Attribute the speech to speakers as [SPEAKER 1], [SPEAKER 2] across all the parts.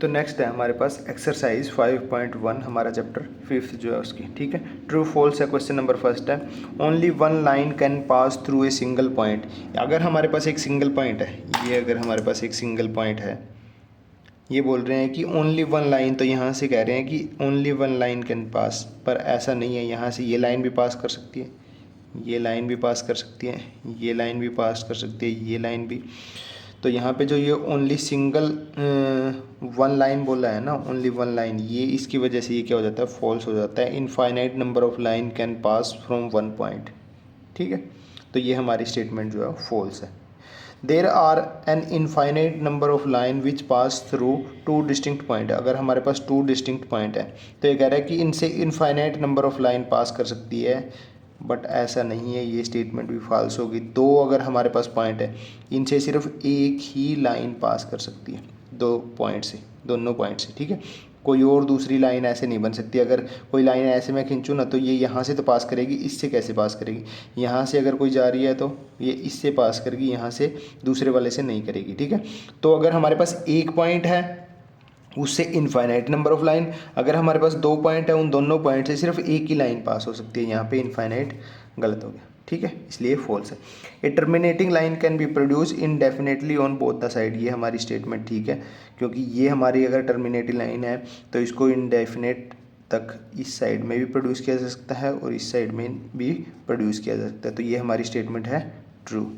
[SPEAKER 1] तो नेक्स्ट है हमारे पास एक्सरसाइज 5.1 हमारा चैप्टर 5 जो है उसकी, ठीक है। ट्रू फॉल्स है क्वेश्चन नंबर फर्स्ट है। Only one line can pass through a single point. अगर हमारे पास एक सिंगल पॉइंट है, ये अगर हमारे पास एक सिंगल पॉइंट है, ये बोल रहे हैं कि ओनली वन लाइन, तो यहाँ से कह रहे हैं कि only one line can pass, पर ऐसा नहीं है। यहाँ से ये लाइन भी पास कर सकती है, ये लाइन भी पास कर सकती है, ये लाइन भी पास कर सकती है, ये लाइन भी। तो यहाँ पे जो ये ओनली सिंगल वन लाइन बोला है ना, ओनली वन लाइन, ये इसकी वजह से ये क्या हो जाता है, फॉल्स हो जाता है। Infinite number of line can pass from one point, ठीक है। तो ये हमारी स्टेटमेंट जो है फॉल्स है। There are an infinite number of line which pass through two distinct point. अगर हमारे पास टू डिस्टिंक्ट पॉइंट है तो ये कह रहा है कि इनसे इनफाइनाइट नंबर ऑफ लाइन पास कर सकती है, बट ऐसा नहीं है, ये स्टेटमेंट भी फॉल्स होगी। दो अगर हमारे पास पॉइंट है, इनसे सिर्फ एक ही लाइन पास कर सकती है, दो पॉइंट से, दोनों पॉइंट से, ठीक है। कोई और दूसरी लाइन ऐसे नहीं बन सकती। अगर कोई लाइन ऐसे मैं खींचूँ ना, तो ये यहाँ से तो पास करेगी, इससे कैसे पास करेगी। यहाँ से अगर कोई जा रही है तो ये इससे पास करेगी, यहाँ से दूसरे वाले से नहीं करेगी, ठीक है। तो अगर हमारे पास एक पॉइंट है, उससे इनफाइनाइट नंबर ऑफ लाइन, अगर हमारे पास दो पॉइंट है, उन दोनों पॉइंट से सिर्फ एक ही लाइन पास हो सकती है। यहाँ पे इनफाइनाइट गलत हो गया, ठीक है, इसलिए फॉल्स है। ए terminating line can be produce indefinitely on both the side. ये हमारी स्टेटमेंट ठीक है, क्योंकि ये हमारी अगर टर्मिनेटिंग लाइन है तो इसको इनडेफिनेट तक इस साइड में भी प्रोड्यूस किया जा सकता है और इस साइड में भी प्रोड्यूस किया जा सकता है। तो ये हमारी स्टेटमेंट है ट्रू।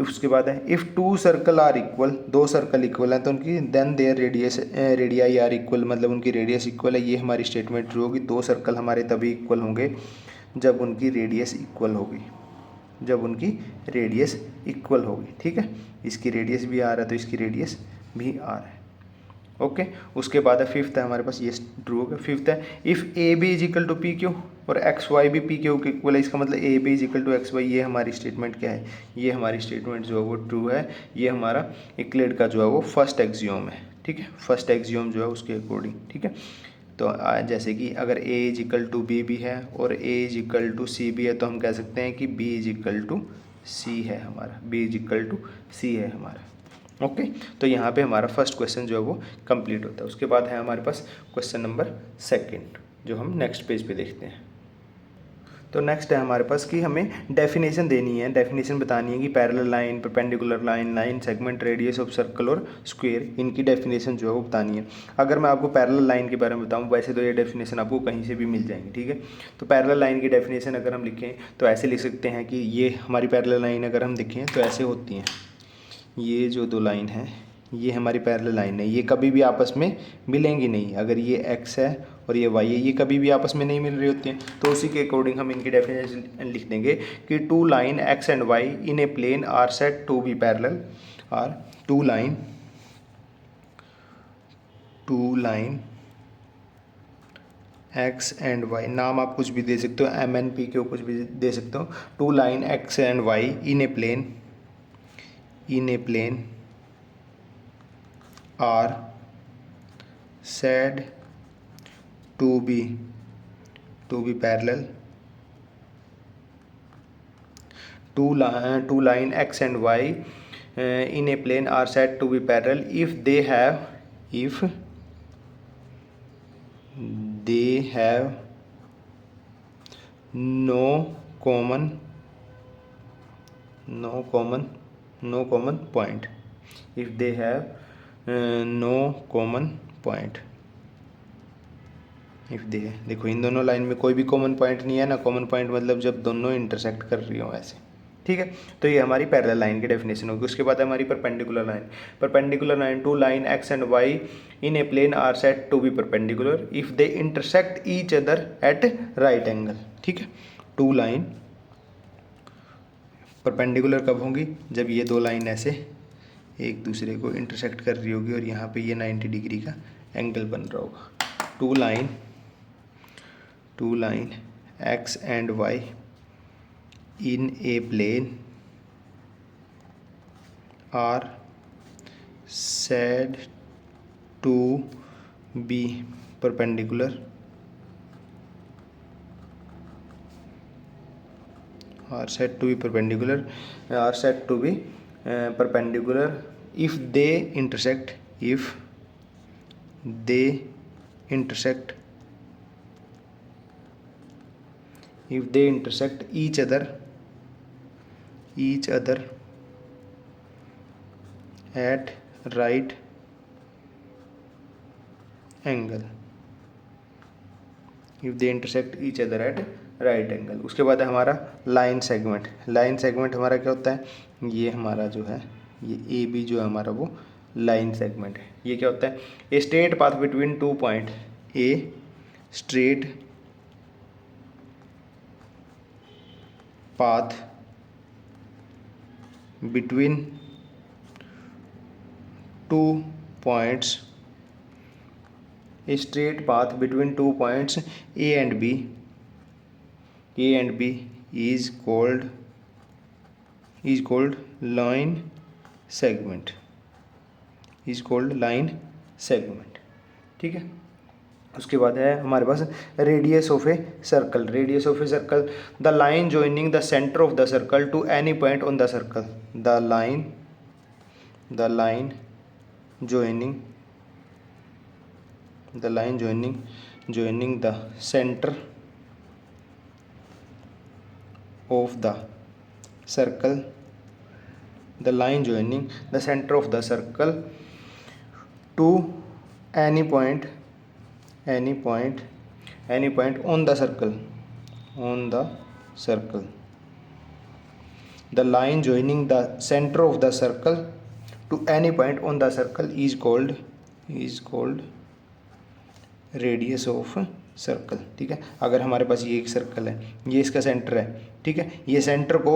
[SPEAKER 1] उसके बाद है if two circle are equal, दो सर्कल इक्वल हैं तो उनकी then their radii are equal, मतलब उनकी रेडियस इक्वल है। ये हमारी स्टेटमेंट ट्रू होगी। दो सर्कल हमारे तभी इक्वल होंगे जब उनकी रेडियस इक्वल होगी, जब उनकी रेडियस इक्वल होगी, ठीक है। इसकी रेडियस भी आर है तो इसकी रेडियस भी आर है, ओके। उसके बाद है फिफ्थ है हमारे पास, ये ट्रू हो गया। फिफ्थ है if A B is equal to P Q और एक्स वाई भी पी क्यू के इक्वल है, इसका मतलब A B is equal to X Y. ये हमारी स्टेटमेंट क्या है, ये हमारी स्टेटमेंट जो है वो ट्रू है। ये हमारा यूक्लिड का जो है वो फर्स्ट एक्सियोम है, ठीक है, फर्स्ट एक्सियोम जो है उसके अकॉर्डिंग, ठीक है। तो जैसे कि अगर ए इज इक्वल टू बी भी है और ए इज इक्वल टू सी भी है, तो हम कह सकते हैं कि बी इज इक्वल टू सी है हमारा, बी इज इक्वल टू सी है हमारा, ओके। तो यहाँ पे हमारा फर्स्ट क्वेश्चन जो है वो कंप्लीट होता है। उसके बाद है हमारे पास क्वेश्चन नंबर सेकंड, जो हम नेक्स्ट पेज पे देखते हैं। तो नेक्स्ट है हमारे पास कि हमें डेफिनेशन देनी है, डेफिनेशन बतानी है कि parallel line, perpendicular line, line segment, radius of circle और स्क्वायर, इनकी डेफिनेशन जो है वो बतानी है। अगर मैं आपको पैरेलल लाइन के बारे में बताऊं, वैसे तो ये डेफिनेशन आपको कहीं से भी मिल जाएंगी, ठीक है। तो पैरेलल लाइन की डेफिनेशन अगर हम लिखें तो ऐसे लिख सकते हैं कि ये हमारी पैरेलल लाइन अगर हम देखें तो ऐसे होती हैं। ये जो दो लाइन है ये हमारी पैरेलल लाइन है, ये कभी भी आपस में मिलेंगी नहीं। अगर ये x है और ये y है, ये कभी भी आपस में नहीं मिल रही होती हैं। तो उसी के अकॉर्डिंग हम इनकी डेफिनेशन लिख देंगे कि two line x and y in a plane are said to be parallel, are two line x and y, नाम आप कुछ भी दे सकते हो, एम एन पी के कुछ भी दे सकते हो। Two line x and y in a plane are said to be parallel. Two line x and y in a plane are said to be parallel if they have no common point. If they have no common point, if they, देखो इन दोनों line में कोई भी common point नहीं है ना। Common point मतलब जब दोनों इंटरसेक्ट कर रही हो ऐसे, ठीक है। तो ये हमारी पैरेलल लाइन की डेफिनेशन होगी। उसके बाद हमारी perpendicular line, two line X and Y in a plane are said to be perpendicular if they intersect each other at right angle, ठीक है। टू लाइन परपेंडिकुलर कब होंगी, जब ये दो लाइन ऐसे एक दूसरे को इंटरसेक्ट कर रही होगी और यहाँ पे ये 90 डिग्री का एंगल बन रहा होगा। Two line X and Y in a plane are said to be perpendicular, are said to be perpendicular if they intersect they intersect each other at right angle, if they intersect each other at right angle। उसके बाद है हमारा line segment. Line segment हमारा क्या होता है, ये हमारा जो है ये ए बी जो है हमारा वो लाइन सेगमेंट है। ये क्या होता है, a straight path between 2 point, a straight path between 2 points, a straight path between 2 points A and B is called line segment, ठीक है। उसके बाद है हमारे पास radius of a circle. Radius of a circle, the line joining the centre of the circle to any point on the circle. The line joining the center of the circle, the line joining the center of the circle to any point on the circle, the line joining the center of the circle to any point on the circle is called radius of circle, ठीक है। अगर हमारे पास ये एक circle है, ये इसका centre है, ठीक है, ये सेंटर को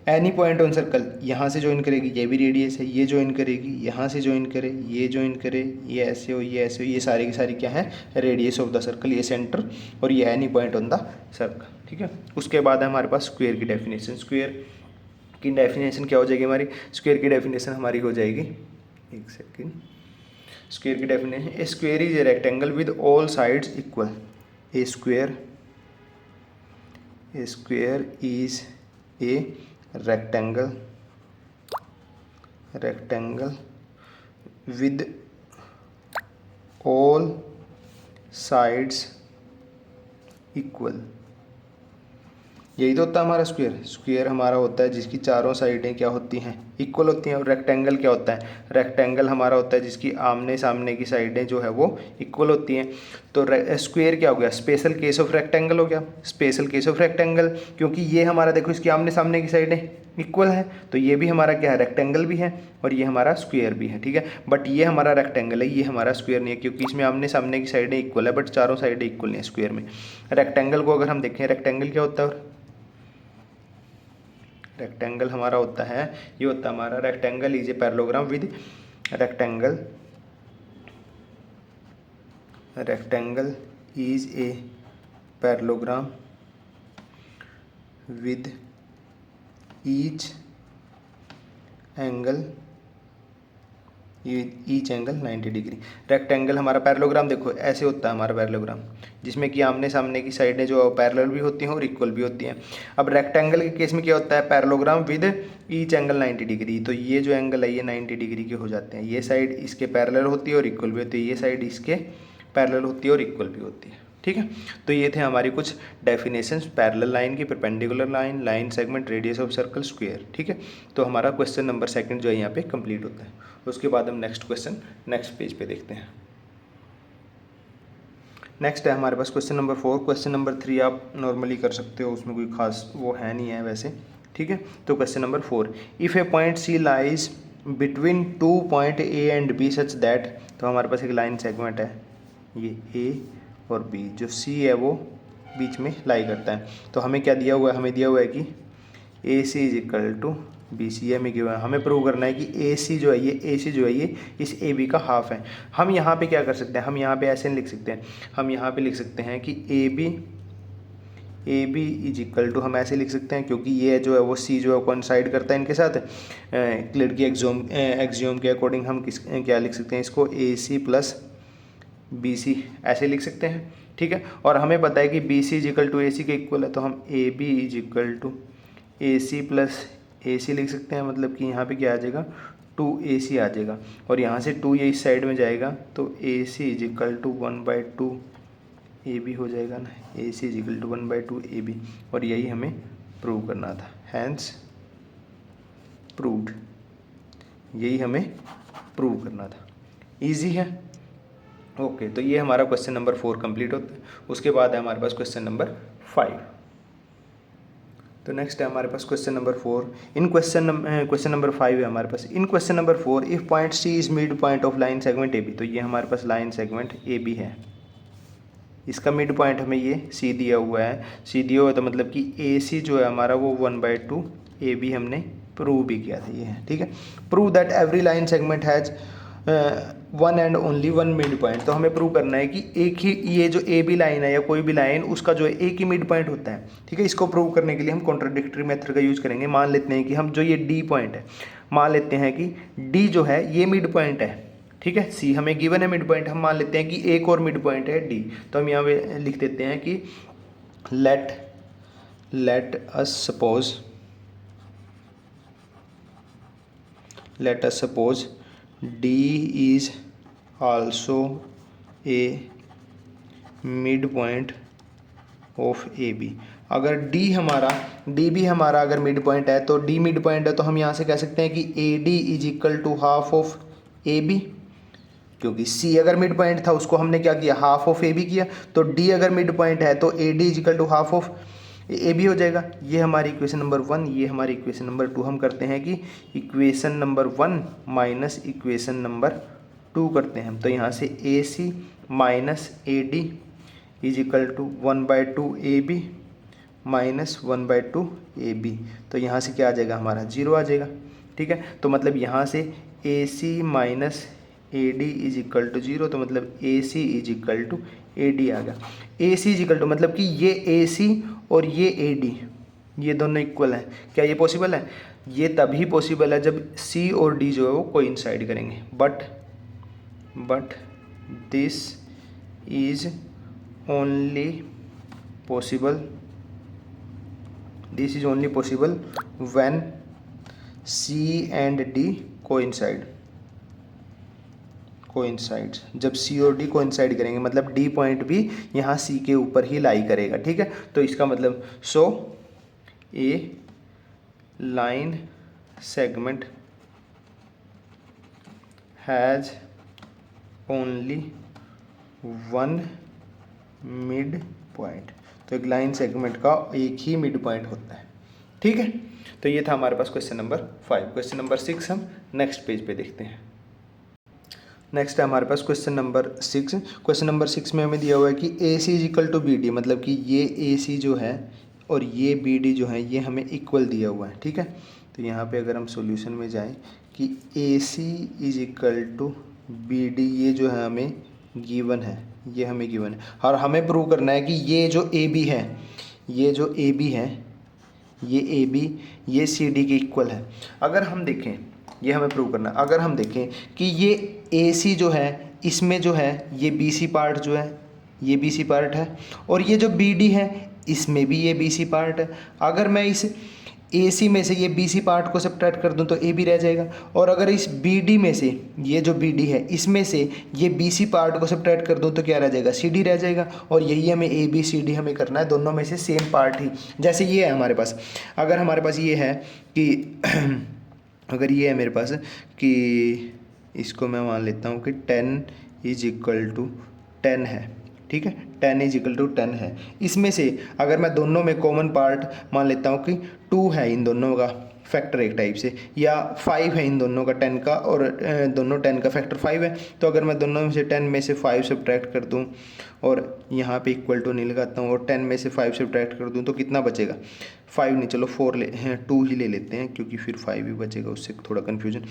[SPEAKER 1] एनी पॉइंट ऑन सर्कल यहाँ से ज्वाइन करेगी, ये भी रेडियस है, ये ज्वाइन करेगी, यहाँ से ज्वाइन करे, ये ज्वाइन करे, ये ऐसे हो, ये ऐसे हो, ये सारी की सारी क्या है, रेडियस ऑफ द सर्कल, ये सेंटर और ये any point on the circle, ठीक है। उसके बाद है हमारे पास स्क्वायर की डेफिनेशन। स्क्वायर की डेफिनेशन क्या हो जाएगी हमारी, स्क्वायर की डेफिनेशन हमारी हो जाएगी, एक सेकेंड, स्क्वायर की definition, A square is a rectangle with all sides equal. A square is a rectangle with all sides equal. यही तो होता है हमारा स्क्वायर। स्क्वायर हमारा होता है जिसकी चारों साइडें क्या होती हैं, इक्वल होती हैं। और रेक्टेंगल क्या होता है, रेक्टेंगल हमारा होता है जिसकी आमने सामने की साइडें जो है वो इक्वल होती हैं। तो स्क्वायर क्या हो गया, स्पेशल केस ऑफ रेक्टेंगल हो गया, स्पेशल केस ऑफ रेक्टेंगल, क्योंकि ये हमारा देखो इसकी आमने सामने की साइडें इक्वल है, तो ये भी हमारा क्या है, रेक्टेंगल भी है और ये हमारा स्क्वायर भी है, ठीक है। बट ये हमारा रेक्टेंगल है, ये हमारा स्क्वायर नहीं है, क्योंकि इसमें आमने सामने की साइडें इक्वल है बट चारों साइडें इक्वल नहीं है स्क्वायर में। रेक्टेंगल को अगर हम देखें, रेक्टेंगल क्या होता है, रेक्टेंगल हमारा होता है, ये होता है हमारा rectangle is a parallelogram with rectangle is a parallelogram with each angle 90 degree. Rectangle हमारा पैरेललोग्राम देखो ऐसे होता है हमारा पैरेललोग्राम, जिसमें कि आमने सामने की साइडें जो पैरेलल भी होती हैं और इक्वल भी होती हैं। अब रेक्टेंगल के केस में क्या होता है, parallelogram with each angle 90 degree. तो ये जो एंगल है ये 90 डिग्री के हो जाते हैं, ये साइड इसके पैरेलल होती है और इक्वल भी होती है, ये साइड इसके पैरेलल होती है और इक्वल भी होती है, ठीक है। तो ये थे हमारी कुछ डेफिनेशंस पैरेलल लाइन की, perpendicular line, line segment, radius of circle, square, ठीक है। तो हमारा क्वेश्चन नंबर 2 जो है यहाँ पे कंप्लीट होता है। उसके बाद हम नेक्स्ट क्वेश्चन नेक्स्ट पेज पे देखते हैं। नेक्स्ट है हमारे पास क्वेश्चन नंबर 4। क्वेश्चन नंबर 3 आप नॉर्मली कर सकते हो, उसमें कोई खास वो है नहीं है वैसे, ठीक है। तो question number 4, if a point C lies between 2 point A and B such that, तो हमारे पास एक लाइन सेगमेंट है, ये ए और बी, जो सी है वो बीच में लाई करता है। तो हमें क्या दिया हुआ है, हमें दिया हुआ है कि A C is equal to B C, हमें क्या हुआ है, हमें प्रूव करना है कि ए सी जो है ये इस ए बी का हाफ है। हम यहाँ पे क्या कर सकते हैं, हम यहाँ पे ऐसे नहीं लिख सकते हैं, हम यहाँ पे लिख सकते हैं कि A B is equal to, हम ऐसे लिख सकते हैं क्योंकि ये जो है वो सी जो है कोइंसाइड करता है इनके साथ। क्लियर की एक्सियोम के अकॉर्डिंग हम क्या लिख सकते हैं इसको, ए सी प्लस बी सी ऐसे लिख सकते हैं, ठीक है। और हमें पता है कि B C is equal to A C के इक्वल है, तो हम A B is equal to A C plus A C लिख सकते हैं। मतलब कि यहाँ पे क्या आ जाएगा, 2AC आ जाएगा, और यहाँ से 2 ये इस साइड में जाएगा तो AC is equal to 1/2 AB हो जाएगा ना, AC is equal to 1/2 AB, और यही हमें प्रूव करना था, हैंस प्रूव्ड, यही हमें प्रूव करना था। इजी है। ओके, तो ये हमारा क्वेश्चन नंबर 4 कंप्लीट होता है। उसके बाद है हमारे पास क्वेश्चन नंबर 5। तो नेक्स्ट है हमारे पास question number 4। In question number 5 है हमारे पास। In question number 4 if point C is mid point of line segment A B, तो ये हमारे पास लाइन सेगमेंट ए बी है, इसका मिड पॉइंट हमें ये सी दिया हुआ है। सी दिया हुआ है तो मतलब कि ए सी जो है हमारा वो 1/2 ए बी हमने प्रूव भी किया था, ये है, ठीक है। Prove that every line segment has one and only one mid point, तो हमें प्रूव करना है कि एक ही ये जो ए बी लाइन है या कोई भी लाइन उसका जो है एक ही मिड पॉइंट होता है, ठीक है। इसको प्रूव करने के लिए हम कॉन्ट्राडिक्टरी मेथड का यूज़ करेंगे। मान लेते हैं कि हम जो ये डी पॉइंट है, मान लेते हैं कि डी जो है ये मिड पॉइंट है, ठीक है। सी हमें गिवन है मिड पॉइंट, हम मान लेते हैं कि एक और मिड पॉइंट है डी, तो हम यहाँ पे लिख देते हैं कि let us suppose D is also a midpoint of AB। अगर D भी हमारा अगर मिड पॉइंट है तो D मिड पॉइंट है, तो हम यहाँ से कह सकते हैं कि AD is equal to half of AB, क्योंकि C अगर मिड पॉइंट था उसको हमने क्या किया, हाफ ऑफ AB किया, तो D अगर मिड पॉइंट है तो AD is equal to half of AB हो जाएगा। ये हमारी इक्वेशन नंबर 1, ये हमारी इक्वेशन नंबर 2। हम करते हैं कि equation number 1 minus equation number 2 करते हैं हम, तो यहाँ से AC minus AD is equal to 1/2 AB minus 1/2 AB, तो यहाँ से क्या आ जाएगा हमारा 0 आ जाएगा, ठीक है। तो मतलब यहाँ से AC minus AD is equal to 0, तो मतलब AC is equal to AD आ गया। AC इज इक्वल टू मतलब कि ये AC और ये AD ये दोनों इक्वल हैं। क्या ये पॉसिबल है? ये तभी पॉसिबल है जब C और D जो है वो कोइंसाइड करेंगे, but this is only possible when C and D coincides. जब C और D कोइंसाइड करेंगे, मतलब D पॉइंट भी यहाँ C के ऊपर ही लाई करेगा, ठीक है। तो इसका मतलब so a line segment has only one mid point, तो एक लाइन सेगमेंट का एक ही मिड पॉइंट होता है, ठीक है। तो ये था हमारे पास क्वेश्चन नंबर 5। क्वेश्चन नंबर 6 हम नेक्स्ट पेज पे देखते हैं। नेक्स्ट है हमारे पास क्वेश्चन नंबर 6। क्वेश्चन नंबर 6 में हमें दिया हुआ है कि A C is equal to B D, मतलब कि ये ए सी जो है और ये बी डी जो है ये हमें इक्वल दिया हुआ है, ठीक है। तो यहाँ पे अगर हम सॉल्यूशन में जाएं कि A C is equal to B D, ये जो है हमें गिवन है, ये हमें गिवन है, और हमें प्रूव करना है कि ये जो ए बी है, ये जो ए बी है, ये ए बी ये सी डी के इक्वल है। अगर हम देखें, ये हमें प्रूव करना है, अगर हम देखें कि ये ए सी जो है इसमें जो है ये बी सी पार्ट जो है ये बी सी पार्ट है, और ये जो बी डी है इसमें भी ये बी सी पार्ट है। अगर मैं इस ए सी में से ये बी सी पार्ट को सब्ट्रैक्ट कर दूं तो ए बी रह जाएगा, और अगर इस बी डी में से ये जो बी डी है इसमें से ये बी सी पार्ट को सब्ट्रैक्ट कर दूं तो क्या रह जाएगा, सी डी रह जाएगा। और यही हमें ए बी सी डी हमें करना है, दोनों में से सेम पार्ट ही। जैसे ये है हमारे पास, अगर हमारे पास ये है कि अगर ये है मेरे पास कि इसको मैं मान लेता हूँ कि 10 इज इक्वल टू 10 है, ठीक है, 10 इज इक्वल टू 10 है। इसमें से अगर मैं दोनों में कॉमन पार्ट मान लेता हूँ कि 2 है इन दोनों का फैक्टर एक टाइप से, या 5 है इन दोनों का 10 का, और दोनों 10 का फैक्टर 5 है, तो अगर मैं दोनों में से 10 में से 5 सब्ट्रैक्ट कर दूं और यहाँ पे इक्वल टू नहीं लगाता हूँ और 10 में से 5 सब्ट्रैक्ट कर दूं तो कितना बचेगा, 5 नहीं, चलो 2 ही ले लेते हैं क्योंकि फिर 5 भी बचेगा, उससे थोड़ा कन्फ्यूजन।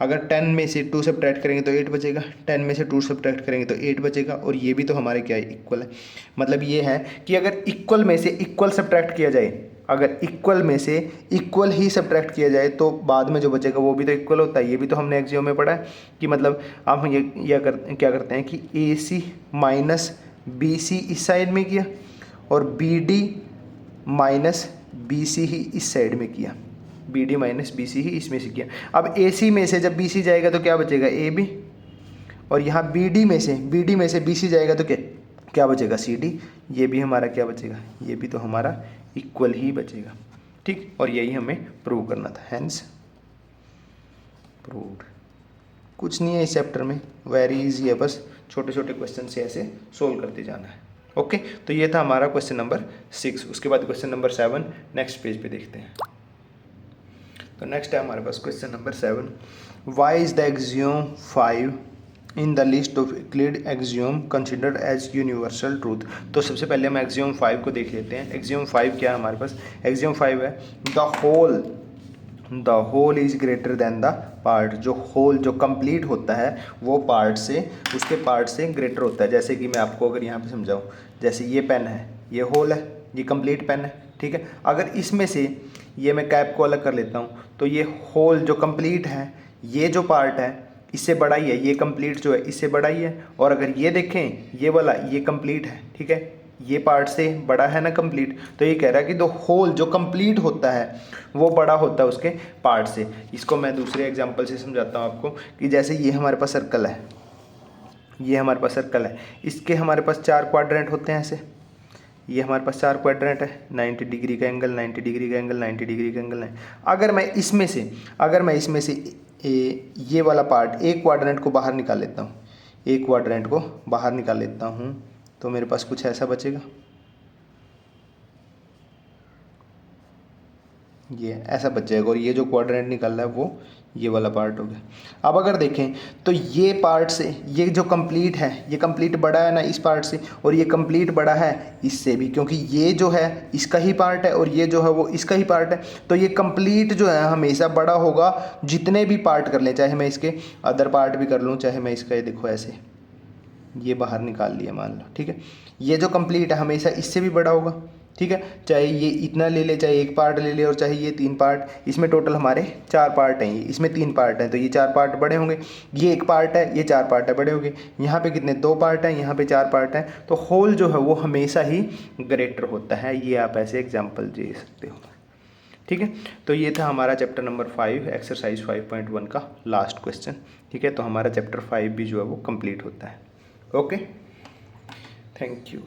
[SPEAKER 1] अगर 10 में से 2 सब्ट्रैक्ट करेंगे तो 8 बचेगा, 10 में से 2 सब्ट्रैक्ट करेंगे तो 8 बचेगा, और ये भी तो हमारे क्या है, इक्वल है। मतलब ये है कि अगर इक्वल में से इक्वल सब्ट्रैक्ट किया जाए, अगर इक्वल में से इक्वल ही सब्ट्रैक्ट किया जाए तो बाद में जो बचेगा वो भी तो इक्वल होता है। ये भी तो हमने एक्सियोम में पढ़ा है कि मतलब आप क्या करते हैं कि ए सी माइनस बी सी इस साइड में किया और B D minus B C ही इस साइड में किया, B D minus B C ही इसमें से किया। अब ए सी में से जब बी सी जाएगा तो क्या बचेगा, ए बी, और यहाँ बी डी में से बी सी जाएगा तो क्या बचेगा, सी डी। ये भी हमारा क्या बचेगा, ये भी तो हमारा इक्वल ही बचेगा, ठीक। और यही हमें प्रूव करना था, हैंस प्रूव्ड। कुछ नहीं है इस चैप्टर में, वेरी इजी है, बस छोटे छोटे क्वेश्चन से ऐसे सोल्व करते जाना है। ओके, तो ये था हमारा क्वेश्चन नंबर 6। उसके बाद क्वेश्चन नंबर 7 नेक्स्ट पेज पे देखते हैं। तो नेक्स्ट है हमारे पास question number 7, why is the axiom 5 in the list of Euclid axiom considered as universal truth. तो सबसे पहले हम एक्सियोम 5 को देख लेते हैं। एक्सियोम 5 क्या है हमारे पास, एक्सियोम 5 है the whole is greater than the part. जो होल जो कंप्लीट होता है वो पार्ट से, उसके पार्ट से ग्रेटर होता है। जैसे कि मैं आपको अगर यहाँ पे समझाऊँ, जैसे ये पेन है, ये होल है, ये कंप्लीट पेन है, ठीक है। अगर इसमें से ये मैं कैप को अलग कर लेता हूँ तो ये होल जो कंप्लीट है, ये जो पार्ट है इससे बड़ा ही है, ये कंप्लीट जो है इससे बड़ा ही है। और अगर ये देखें, ये वाला ये कंप्लीट है, ठीक है, ये पार्ट से बड़ा है ना कंप्लीट। तो ये कह रहा है कि जो होल जो कंप्लीट होता है वो बड़ा होता है उसके पार्ट से। इसको मैं दूसरे एग्जांपल से समझाता हूँ आपको, कि जैसे ये हमारे पास सर्कल है, ये हमारे पास सर्कल है, इसके हमारे पास 4 क्वाड्रेंट होते हैं ऐसे। ये हमारे पास 4 क्वाड्रेंट है, 90 डिग्री का एंगल, 90 डिग्री का एंगल, 90 डिग्री का एंगल है। अगर मैं इसमें से ये वाला पार्ट, एक क्वाड्रेंट को बाहर निकाल लेता हूँ, एक क्वाड्रेंट को बाहर निकाल लेता हूँ, तो मेरे पास कुछ ऐसा बचेगा, ये ऐसा बच जाएगा। और ये जो क्वाड्रेंट निकल रहा है वो ये वाला पार्ट हो गया। अब अगर देखें तो ये पार्ट से ये जो कंप्लीट है, ये कंप्लीट बड़ा है ना इस पार्ट से, और ये कंप्लीट बड़ा है इससे भी, क्योंकि ये जो है इसका ही पार्ट है और ये जो है वो इसका ही पार्ट है। तो ये कंप्लीट जो है हमेशा बड़ा होगा जितने भी पार्ट कर लें, चाहे मैं इसके अदर पार्ट भी कर लूँ, चाहे मैं इसका ये देखो ऐसे ये बाहर निकाल लिया मान लो, ठीक है। ये जो कंप्लीट है हमेशा इससे भी बड़ा होगा, ठीक है। चाहे ये इतना ले ले, चाहे एक पार्ट ले ले, और चाहे ये 3 पार्ट, इसमें टोटल हमारे 4 पार्ट हैं, इसमें 3 पार्ट हैं, तो ये 4 पार्ट बड़े होंगे। ये 1 पार्ट है, ये 4 पार्ट है, बड़े होंगे। यहाँ पे कितने 2 पार्ट हैं, यहाँ पे 4 पार्ट हैं। तो होल जो है वो हमेशा ही ग्रेटर होता है। ये आप ऐसे एग्जाम्पल दे सकते हो, ठीक है। तो ये था हमारा चैप्टर नंबर 5 एक्सरसाइज 5.1 का लास्ट क्वेश्चन, ठीक है। तो हमारा चैप्टर 5 भी जो है वो कंप्लीट होता है। Okay, thank you.